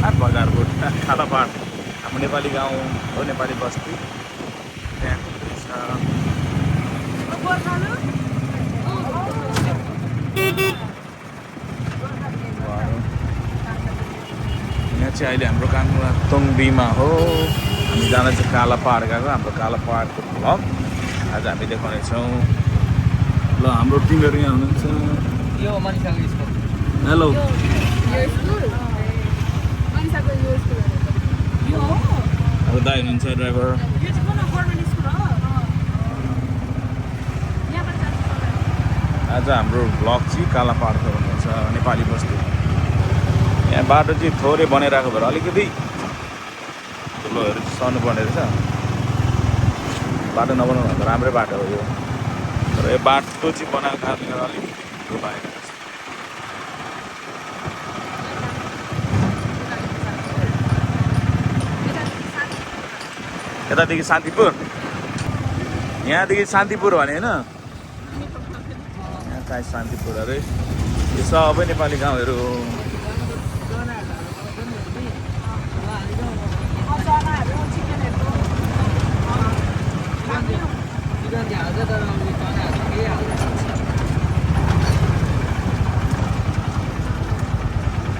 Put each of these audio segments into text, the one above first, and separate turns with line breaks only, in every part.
बजारकोट कालापाड हाम्रो नेपाली गाउँ हो, नेपाली बस्ती त्यहाँको दृश्य। यहाँ चाहिँ अहिले हाम्रो काङ्गुवा तोङबीमा हो, हामी जान चाहिँ कालापाड गएको। हाम्रो कालापाडको भ्लग आज हामी देखाउनेछौँ। ल हाम्रो टिमहरू यहाँ हुनुहुन्छ। हेलो अब दाइ हुनुहुन्छ ड्राइभर। आज हाम्रो भ्लग चाहिँ कालापाडको हुनुहुन्छ, नेपाली बस्ती। यहाँ बाटो चाहिँ थोरै बनाइरहेको भएर अलिकति ठुलोहरू सर्नु पर्ने रहेछ। बाटो नबनाउनु भन्दा राम्रै बाटो हो यो, तर यो बाटो चाहिँ बनाएको कारणले गर्दा अलिकति ठुलो भएको रहेछ। यतादेखि शान्तिपुर, यहाँदेखि शान्तिपुर भने होइन, यहाँ कहाँ शान्तिपुर अरे। यो सबै नेपाली गाउँहरू हो।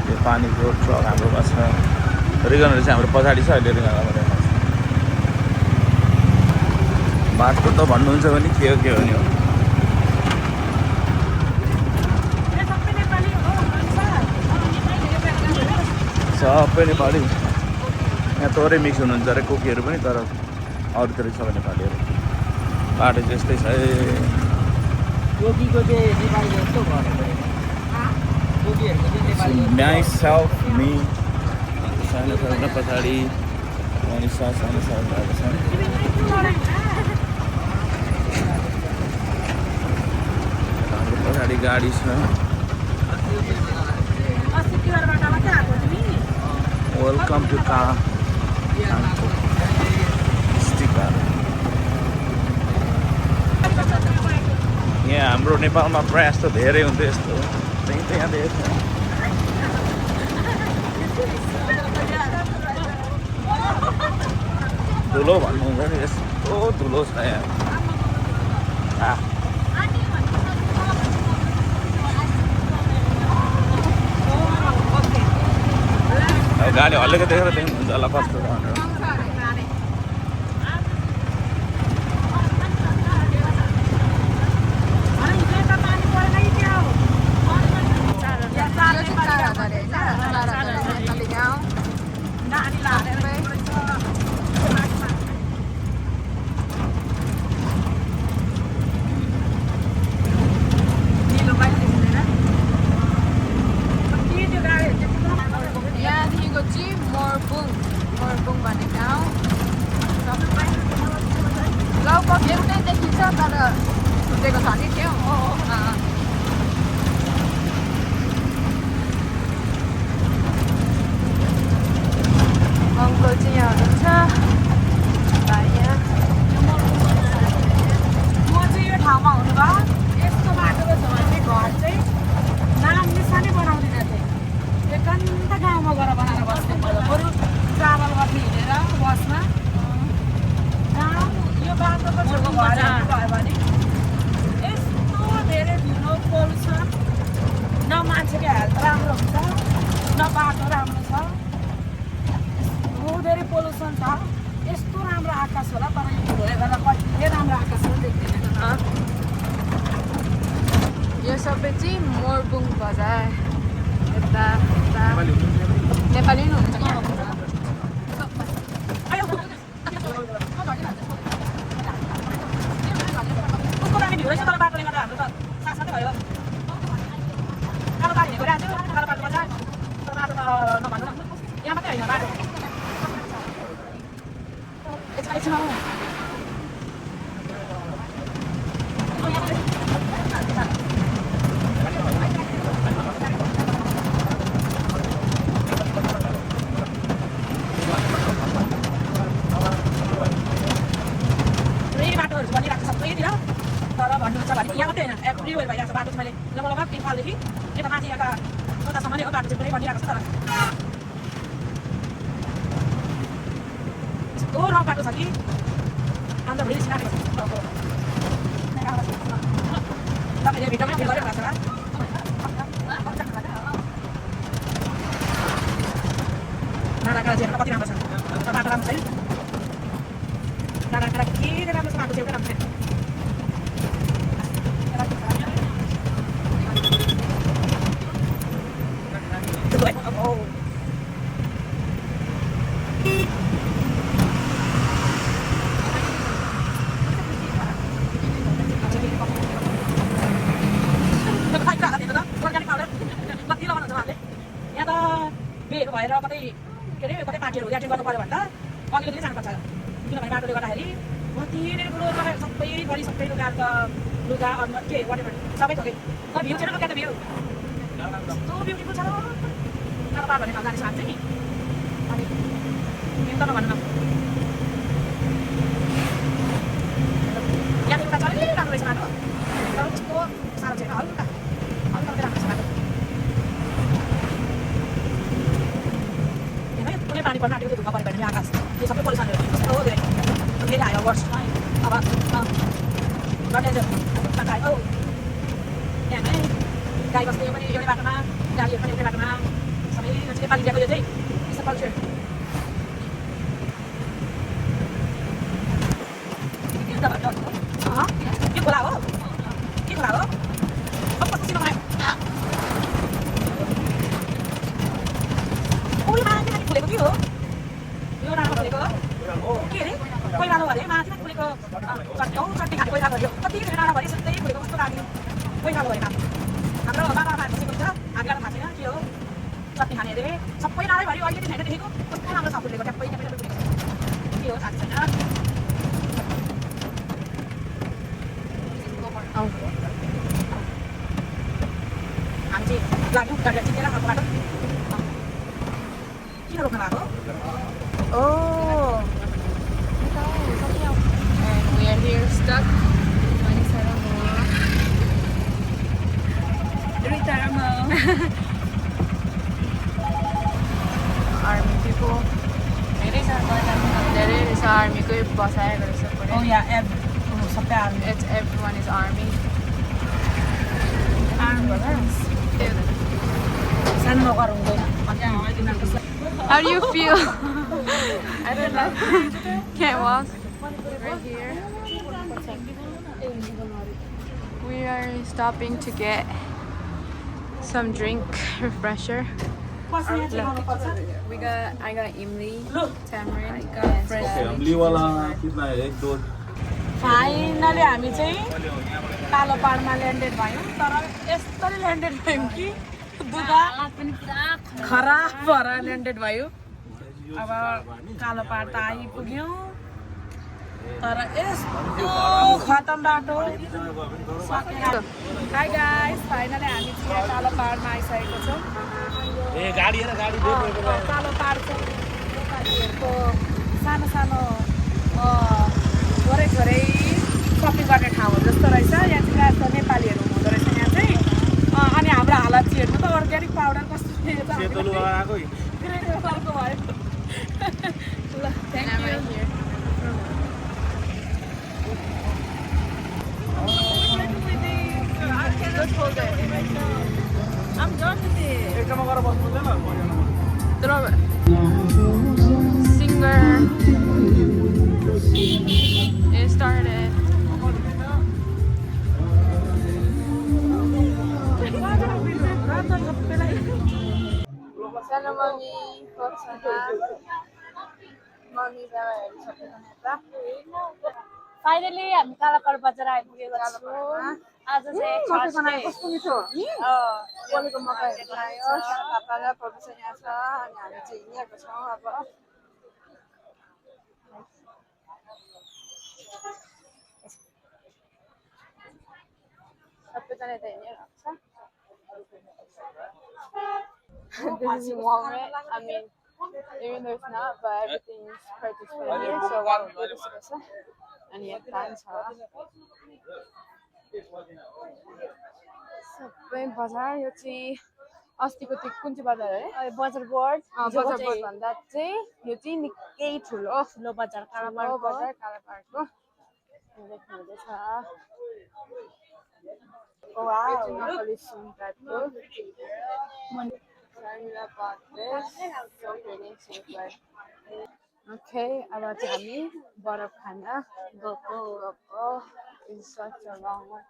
यो पानीको ट्रक हाम्रोमा छ, रिगनहरू चाहिँ हाम्रो पछाडि छ। अहिले रिगनहरू बाटो त भन्नुहुन्छ भने के हो नि हो, सबै नेपाली। यहाँ थोरै मिक्स हुनुहुन्छ अरे कोकीहरू पनि, तर अरूतिर सबै नेपालीहरू। बाटो त्यस्तै छ। myself me सानो सानो पछाडि मनिषा सानो सानो भएको छ। हाम्रो पछाडि गाडी छ। वेलकम टु यहाँ हाम्रो नेपालमा प्रायः जस्तो धेरै हुन्थ्यो यस्तो, त्यही त यहाँ देख्छ। धुलो भन्नुहुन्छ नि, यस्तो धुलो छ यहाँ। गाडी हल्लेको देखेर त्यही हुन्छ होला कस्तो छ भनेर।
अङ्कल चाहिँ यहाँ हुनुहुन्छ। म चाहिँ यो ठाउँमा हुनुभयो, यस्तो बाटोको छेउमा चाहिँ घर चाहिँ नाम निशानै बनाउँदिनँ थिएँ। एकान्त गाउँमा गएर बनाएर बस्थेँ। बरु ट्राभल गर्ने हिँडेर बसमा गाउँ यो बाटोको छेउको घर भयो भने यस्तो धेरै धुलो पोल्युसन, न मान्छेको हेल्थ राम्रो हुन्छ, न बाटो राम्रो छ, धेरै पोल्युसन छ। यस्तो राम्रो आकाश होला, तर यो धुलोले गर्दा कति राम्रो आकाश पनि देख्दैन।
यो सबै चाहिँ मोरबुङ बजार। यता नेपाली पनि हुन्छ यहाँ।
बाटोले गर्दा हाम्रो त साथसाथै भयो। कालो पानी हिँडेको रहेछ, कालो पाटो बजार। बाटो त नभन्नु न, यहाँ मात्रै होइन बाटो। बाटोहरू बनिरहेको छ सबैतिर, तर भन्नुहुन्छ भने यहाँ मात्रै होइन, एभ्रिवेयर भइरहेको छ बाटो चाहिँ। मैले लगभग 3 सालदेखि यता माथि यता कतासम्म नै हो बाटो चाहिँ पुरै बनिरहेको छ। तर यस्तो रफ बाटो छ कि अन्त भोलि सिनाएको छ तपाईँले भिडियोमा फिल गरेर भएको छ डाँडाकाँडा चाहिँ कति राम्रो छ बाटो राम्रो छैन डाँडाकाँडा के राम्रो छ बाटो चाहिँ एउटा राम्रो छैन भएर कतै के अरे कतै पार्टीहरू एटेन्ड गर्नु पऱ्यो भने त अघिल्लो दिन जानुपर्छ किनभने बाटोले गर्दाखेरि कति नै ठुलो सबै गरी सबै लुगाहरू त लुगा अनुहार के वाटेभर सबै थोकै भ्यू छैन क्या त भ्यू कस्तो ब्युटिफुल छ र कालो पाहाड भन्ने ठाउँ जाने साथ चाहिँ नि अनि भ्यू त नभन्नु यहाँदेखि उता चल्यो राम्रो रहेछ बाटो तर कस्तो साह्रो छैन हल्का हल्का राम्रो छ बाटो पानी पर्न आँटेको धुवा पऱ्यो भने आकाश त्यो सबै पोल्युसनहरू कस्तो धेरै फेरि आयो वर्ष अब आयो त्यहाँ गाई बस्ने पनि एउटै बाटोमा गाडीहरू पनि एउटै बाटोमा सबै नेपाली इन्डियाको यो चाहिँ यस्तो कल्चर के खोला हो के खोला हो अब कस्तो सिनो भयो फुलेको के हो यो डाँडा फुलेको के अरे कोइरालो अरे माथि फुलेको चट्टी खाने कोइरालो अरे कति धेरै डाँडाभरि सधैँ फुलेको कस्तो लाग्यो कोइरालो अरे हाम्रो बाबा बसेको हुन्छ हामीलाई थाहा छैन के हो चट्टी खाने अरे सबै डाँडैभरि अहिले दिन हेर्दै देखेको कस्तो राम्रो छ फुलेको ट्याप्पै ट्याप्पै फुलेको के हो थाहा छैन हामी चाहिँ लाग्यौँ गाडी चिनेर खाएको बाटो किन रोक्नु भएको
And we are here stuck. Army people. There is army ko बसाएको रहेछ पुरै.
Oh yeah, सबै army
It's everyone is army.
सानो नगर हुँदैन
How do you feel? I don't know. Can't walk. Right here. We are stopping to get some drink refresher. I got imli, tamarind, and
okay अम्ली वाला कितना है एक दो
फाइनली हामी चाहिँ कालो पाहाडमा ल्यान्डेड भयौँ तर यस्तरी ल्यान्डेड भयौँ कि दुःख खराब भएर ल्यान्डेड भयो अब कालो पाहाड त आइपुग्यौँ तर यस्तो खतम बाटो हाई गाइस फाइनली हामी चाहिँ कालो पाहाडमा आइसकेको छौँ कालो पाहाडको नेपालीहरूको सानो सानो थोरै थोरै सपिङ गर्ने ठाउँहरू जस्तो रहेछ यहाँ चाहिँ प्रायः जस्तो नेपालीहरू हुँदो रहेछ यहाँ चाहिँ अनि हाम्रो हालत चाहिँ हेर्नु त अर्ग्यानिक पाउडर कस्तो अर्को भयो ल thank you I'm done with it.
Throw it. Singer. It started. Sana mami, sana mami
finally हामी कालापाड बजार आइपुगेको छौँ आज चाहिँ
कस्तो मिठो पोलेको मकैहरू बनायो पापा र प्रोफेसर यहाँ छ अनि हामी चाहिँ हिँडिरहेको छौँ अब सबैजना यता हिँडिरहेको छ This is Walmart. I mean, even though it's not, but everything is purchased from here, so Walmart is also. And yet, that's how. सबै बजार यो चाहिँ अस्तिको त्यो कुन चाहिँ बजार है
बजार बोर्ड
बजार बोर्ड भन्दा चाहिँ यो चाहिँ निकै ठुलो
ठुलो बजार
ठुलो
कालापाडको
बजार कालापाडको देख्नु हुँदैछ नक्कली सुन टाइपको Shamila bought this. So pretty, so good. Okay, अब चाहिँ हामी बरफ खान गएको It's such a long one.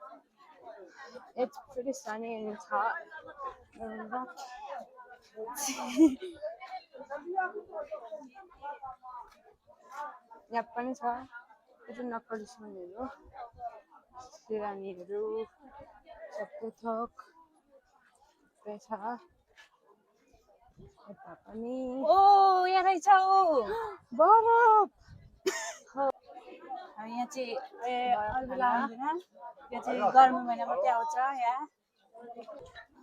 It's pretty sunny and it's hot. यहाँ पनि छ यो चाहिँ नक्कली सुनहरू सिरानीहरू सबै थोक छ यता पनि
ओ यहाँ रहेछ
बरफ
यहाँ चाहिँ अरू बेला आउँदैन यो चाहिँ गर्मी महिना मात्रै आउँछ यहाँ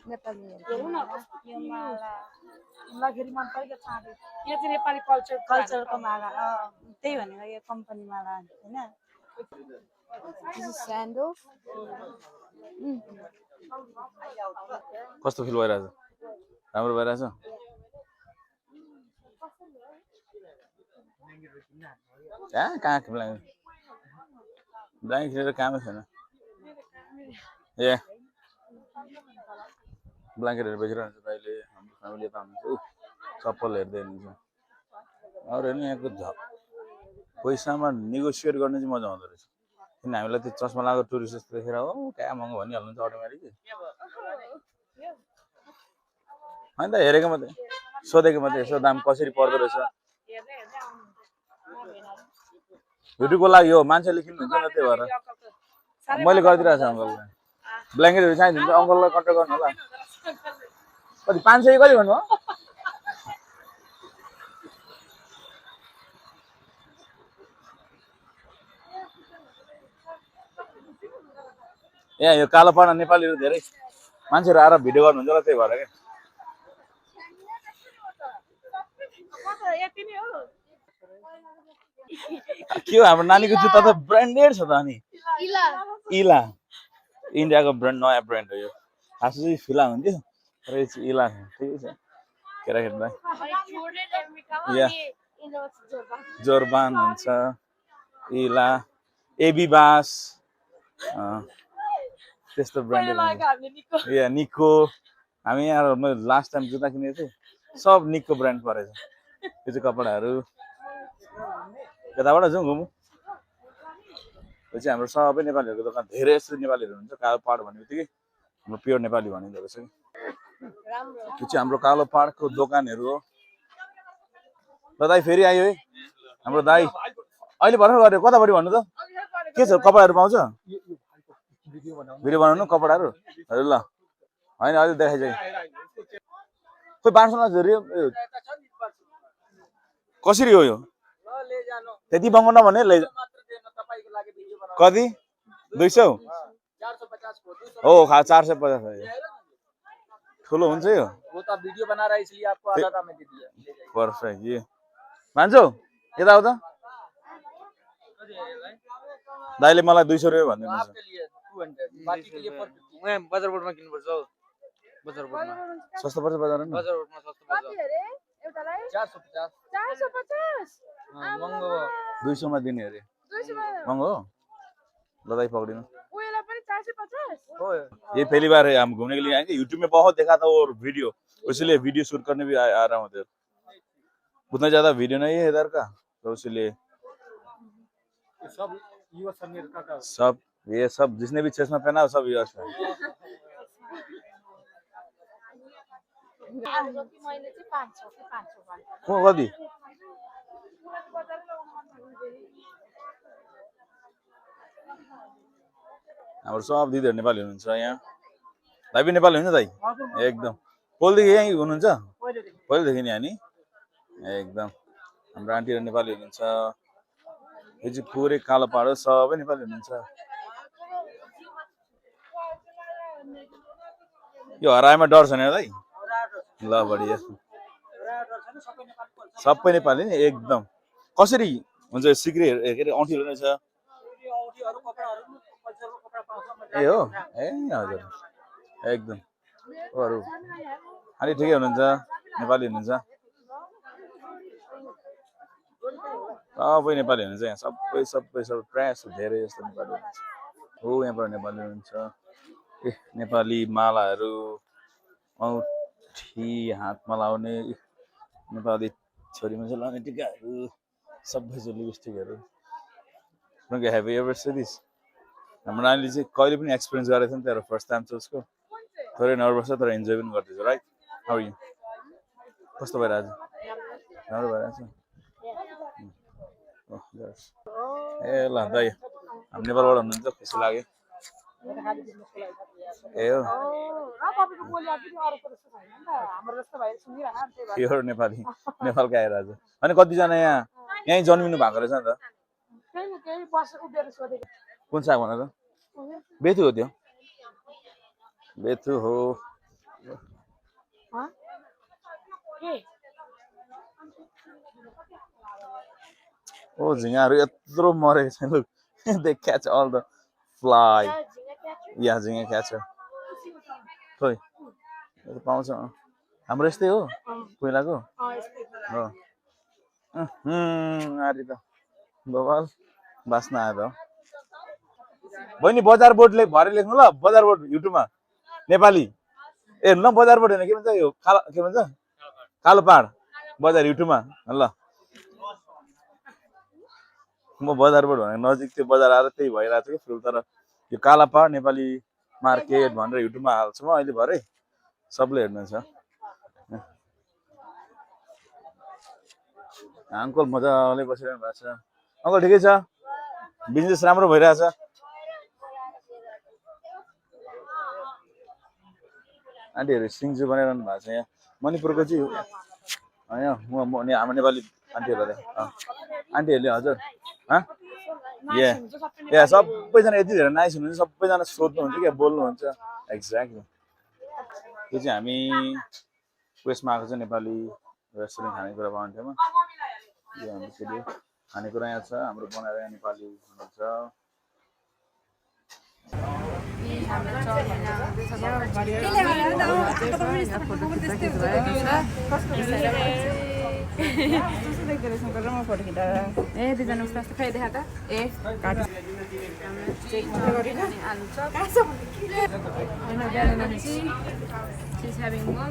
नेपालीहरू
हेरौँ न यो माला लगिरी मन पऱ्यो छाँदै यो चाहिँ नेपाली कल्चरको माला त्यही भनेको यो कम्पनी माला होइन
This is sandal.
कस्तो फिल भइरहेछ राम्रो भइरहेछ कहाँ ब्ल्याङ्केट लिएर कामै छैन ए ब्ल्याङ्केटहरू बेचिरहन्छ त अहिले हाम्रो फ्यामिली त हुनुहुन्छ चप्पल हेर्दै हुनुहुन्छ अरू हेर्नु यहाँको पैसामा नेगोसिएट गर्ने चाहिँ मजा आउँदो रहेछ किन हामीलाई त्यो चस्मा लगाएको टुरिस्ट जस्तो देखेर हो क्या महँगो भनिहाल्नुहुन्छ अटोमेटिक होइन त हेरेको मात्रै सोधेको मात्रै यसो दाम कसरी पर्दो रहेछ भिडियोको लागि हो मान्छेले किन्नुहुन्छ नि त्यही भएर मैले गरिदिइरहेको छु अङ्कललाई ब्ल्याङ्केटहरू चाहिन्छ अङ्कललाई कन्ट्याक्ट गर्नु होला कति 500 कति भन्नु हो यहाँ यो कालोपाडा नेपालीहरू धेरै मान्छेहरू आएर भिडियो गर्नुहुन्छ होला त्यही भएर के हो हाम्रो नानीको जुत्ता त ब्रान्डेड छ त अनि इला इन्डियाको ब्रान्ड नयाँ ब्रान्ड हो यो खास चाहिँ फिला हुन्थ्यो तर यो चाहिँ इला ठिकै छ केटाकेटीलाई जोरबान हुन्छ इला एबी बास त्यस्तो ब्रान्डेड या निको हामी यहाँ मैले लास्ट टाइम जुत्ता किनेको थिएँ सब निको ब्रान्ड परेछ यो चाहिँ कपडाहरू यताबाट जाउँ घुमौँ यो चाहिँ हाम्रो सबै नेपालीहरूको दोकान धेरै जस्तो नेपालीहरू हुन्छ कालो पाहाड भन्ने बित्तिकै हाम्रो प्योर नेपाली भनिँदो रहेछ कि यो चाहिँ हाम्रो कालो पाहाडको दोकानहरू हो ल दाइ फेरि आयो है हाम्रो दाइ अहिले भर्खर गऱ्यो कतापट्टि भन्नु त के छ कपडाहरू पाउँछ भिडियो बनाउनु कपडाहरू हजुर ल होइन अहिले देखाइदिए खोइ बाँड्छ न कसरी हो यो त्यति महँगो नभने ले कति 200 हो 450 ठुलो हुन्छ यो पर्फेक्ट ये मान्छौ यता आऊ त दाइले मलाई 200 रुपैयाँ भन्दिनुहुन्छ
बजारकोटमा किन्नुपर्छ हौ बजारकोटमा
सस्तो पर्छ बजारमा
बजारकोटमा सस्तो पर्छ
कति अरे एउटालाई
450 महँगो
200 मा दिने अरे
200 मा
महँगो हो ल दाइ पकडिनु
उयोलाई पनि 450
हो
ये पहली बार है हम घूमने के लिए आएंगे यूट्यूब में बहुत देखा था और वीडियो इसलिए वीडियो शूट करने भी आ रहा हूँ इधर उतना ज्यादा वीडियो नहीं है इधर का तो इसलिए सब ये सब जिसने भी चश्मा पहना सब यूएस है को कति हाम्रो सब दिदीहरु नेपाली हुनुहुन्छ यहाँ दाइ पनि नेपाली हुन्छ दाइ एकदम पहिलेदेखि यहीँ हुनुहुन्छ पहिलेदेखि नि हामी एकदम हाम्रो आन्टीहरु नेपाली हुनुहुन्छ यो चाहिँ पुरै कालो पाहाड सबै नेपाली हुनुहुन्छ यो हराएमा डर छैन दाइ ल बढिया सबै नेपाली नि एकदम कसरी हुन्छ सिक्री के अरे औँठीहरु रहेछ ए हो ए हजुर एकदम अरु आन्टी ठिकै हुनुहुन्छ नेपाली हुनुहुन्छ सबै नेपाली हुनुहुन्छ यहाँ सबै प्रायः जस्तो धेरै जस्तो नेपाली हुनुहुन्छ हो यहाँबाट नेपाली हुनुहुन्छ ए नेपाली मालाहरू औँठी हातमा लाउने नेपाली छोरी मान्छे लाउने टिकाहरू सबै लिपस्टिकहरू have you ever see this हाम्रो नानीले चाहिँ कहिले पनि एक्सपिरियन्स गरेको थियो नि तर फर्स्ट टाइम चाहिँ उसको थोरै नर्भस छ तर इन्जोय पनि गर्दैछ राइट हाउ यु कस्तो भइरहेछ राम्रो भइरहेछ ए ल दाइ हामी नेपालबाट हुनुहुन्छ खुसी लाग्यो ए हो प्योर नेपाली नेपालकै आइरहेछ अनि कतिजना यहीँ जन्मिनु भएको रहेछ नि त कुन साग भन त बेथु हो त्यो बेथु हो ओ झिँगाहरू यत्रो मरेको छ लु they catch all the fly या झिँगा क्याच खोइ पाउँछ हाम्रो यस्तै हो पहिलाको हो आरी त बवाल बास्न आयो त बहिनी बजार बोर्डले भरे लेख्नु ल बजार बोर्ड युट्युबमा नेपाली ए ल बजार बोर्ड होइन के भन्छ यो के भन्छ कालो पहाड बजार युट्युबमा ल म बजार बोर्ड भनेको नजिक त्यो बजार आएर त्यही भइरहेको छ कि फुल तर यो काला पहाड नेपाली मार्केट भनेर युट्युबमा हाल्छु म अहिले भरे सबले हेर्नुहुन्छ अङ्कल मजाले बसिरहनु भएको छ अङ्कल ठिकै छ बिजनेस राम्रो भइरहेछ आन्टीहरू सिङ्जु बनाइरहनु भएको छ यहाँ मणिपुरको चाहिँ होइन हाम्रो नेपाली आन्टीहरूले आन्टीहरूले हजुर या सबैजना यति धेरै नाइस हुनुहुन्छ सबैजना सोध्नुहुन्छ क्या बोल्नुहुन्छ एक्ज्याक्टली त्यो चाहिँ हामी उयसमा आएको छ नेपाली रेस्टुरेन्ट खानेकुरा पाउने ठाउँमा यो हाम्रो फेरि खानेकुरा यहाँ छ हाम्रो बनाएर यहाँ नेपाली हुनुहुन्छ
ए दुईजना उस्तो जस्तो खै देखा त ए चेक मात्रै गरिन आलु चप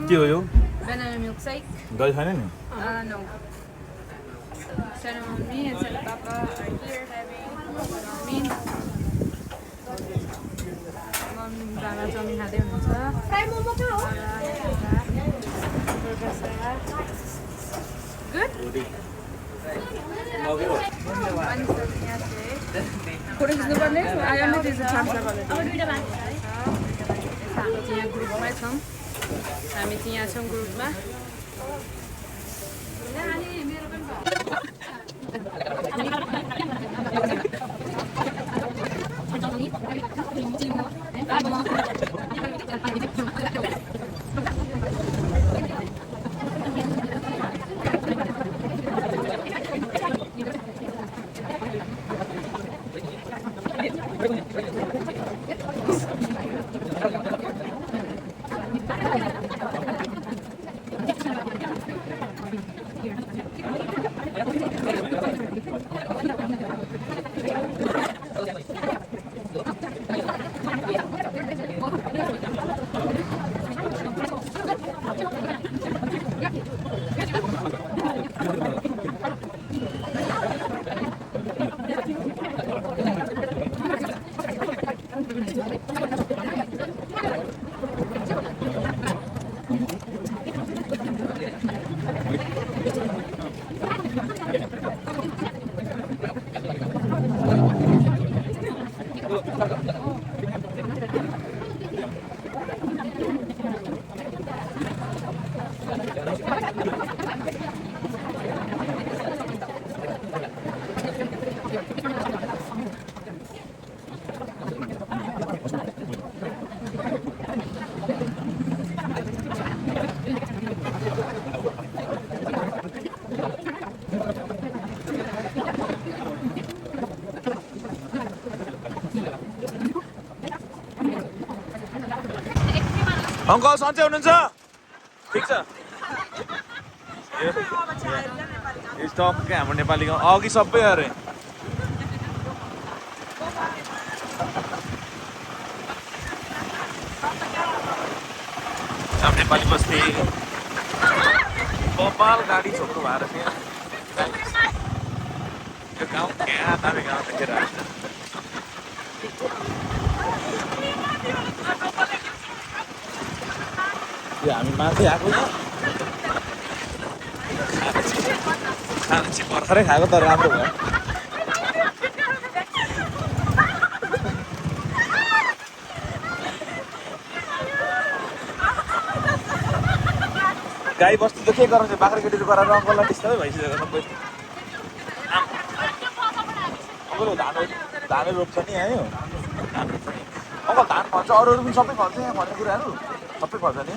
के हो यो
banana milkshake.
दही छैन नि
No. Sarah, mommy, and Sarah, Papa are here having ramen. Mom, Dana, Johnny, had them. Fry momo ka ho? Good? What is the one? I am not is a chance of it. हामी चाहिँ यहाँ ग्रुपमै छौँ हामी चाहिँ यहाँ छौँ ग्रुपमा
uncle सन्चै हुनुहुन्छ ठिक छ यो टक्कै हाम्रो नेपाली गाउँ अघि सबै अरे नेपाली बस्ती कपाल गाडी छोड्नु भएर थियो यो गाउँ क्या दामी गाउँ देखेर यो हामी माथि आएको खाना चाहिँ भर्खरै खाएको तर राम्रो भयो गाई बस्तु त के गराउँछ बाख्रा केटीहरू गराएर अङ्कललाई डिस्टर्बै भइसकेको सबै अङ्कल धानै रोप्छ नि आयो धान रोप्छ नि अङ्कल धान फल्छ अरू पनि सबै फल्छ यहाँ भन्ने कुराहरू सबै फल्छ नि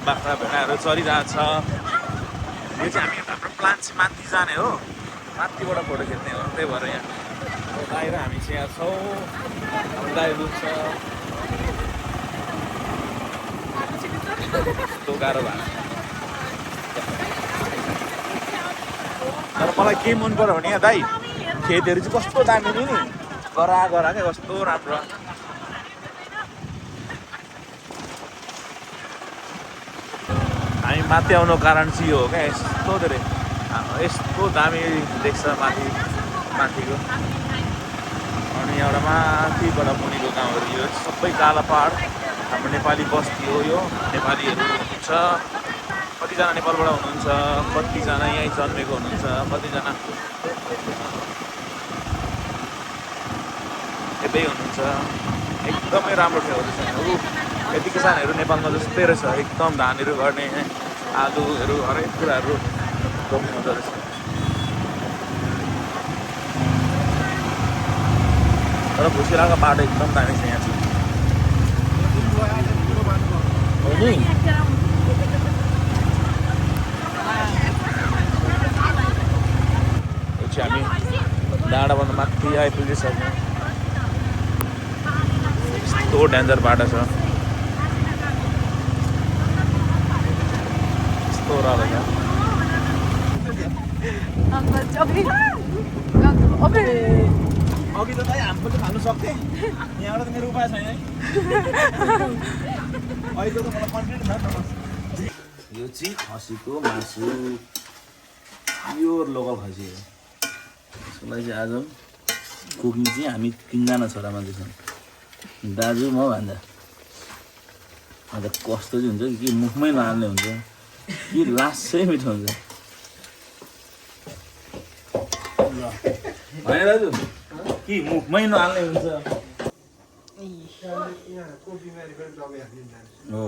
बाख्रा भेडाहरू चलिरहेछ यो चाहिँ हामी हाम्रो प्लान चाहिँ माथि जाने हो माथिबाट फोटो खिच्ने हो त्यही भएर यहाँ गाई र हामी चाहिँ यहाँ छौँ हाम्रो गाई रुच्छ यस्तो गाह्रो भएको तर मलाई के मन पर्यो भने यहाँ दाइ खेतहरू चाहिँ कस्तो दामी नि गरा क्या कस्तो राम्रो हामी माथि आउनु कारण चाहिँ यो हो क्या यस्तो धेरै यस्तो दामी देख्छ माथिको अनि एउटा माथिबाट मुनिको गाउँहरू यो सबै काला पहाड हाम्रो नेपाली बस्ती हो यो नेपालीहरू हुनुहुन्छ कतिजना नेपालबाट हुनुहुन्छ कतिजना यहीँ जन्मेको हुनुहुन्छ कतिजना यतै हुनुहुन्छ एकदमै राम्रो ठाउँहरू छ यति किसानहरू नेपालमा जस्तै रहेछ एकदम धानहरू गर्ने आलुहरू हरेक कुराहरू रोप्ने हुँदो रहेछ तर भुसिलाको बाटो एकदम दामी छ यहाँ चाहिँ हो नि यो चाहिँ हामी डाँडाभन्दा माथि आइपुगिसक्यौँ यस्तो डेन्जर बाटो छ यस्तो राम्रो छ अघि त दाइ हाम्रो चाहिँ खानु सक्थेँ यहाँबाट त मेरो उपाय छैन है अहिले त मलाई कन्फिडेन्ट छ यो चाहिँ खसीको मासु प्योर लोकल खसी हो यसलाई चाहिँ आज कुकिङ चाहिँ हामी 3 जना छोरा मान्छे छौँ दाजु म भन्दा अन्त कस्तो चाहिँ हुन्छ कि मुखमै नहाल्ने हुन्छ कि लासै मिठो हुन्छ होइन दाजु कि मुखमै नहाल्ने हुन्छ हो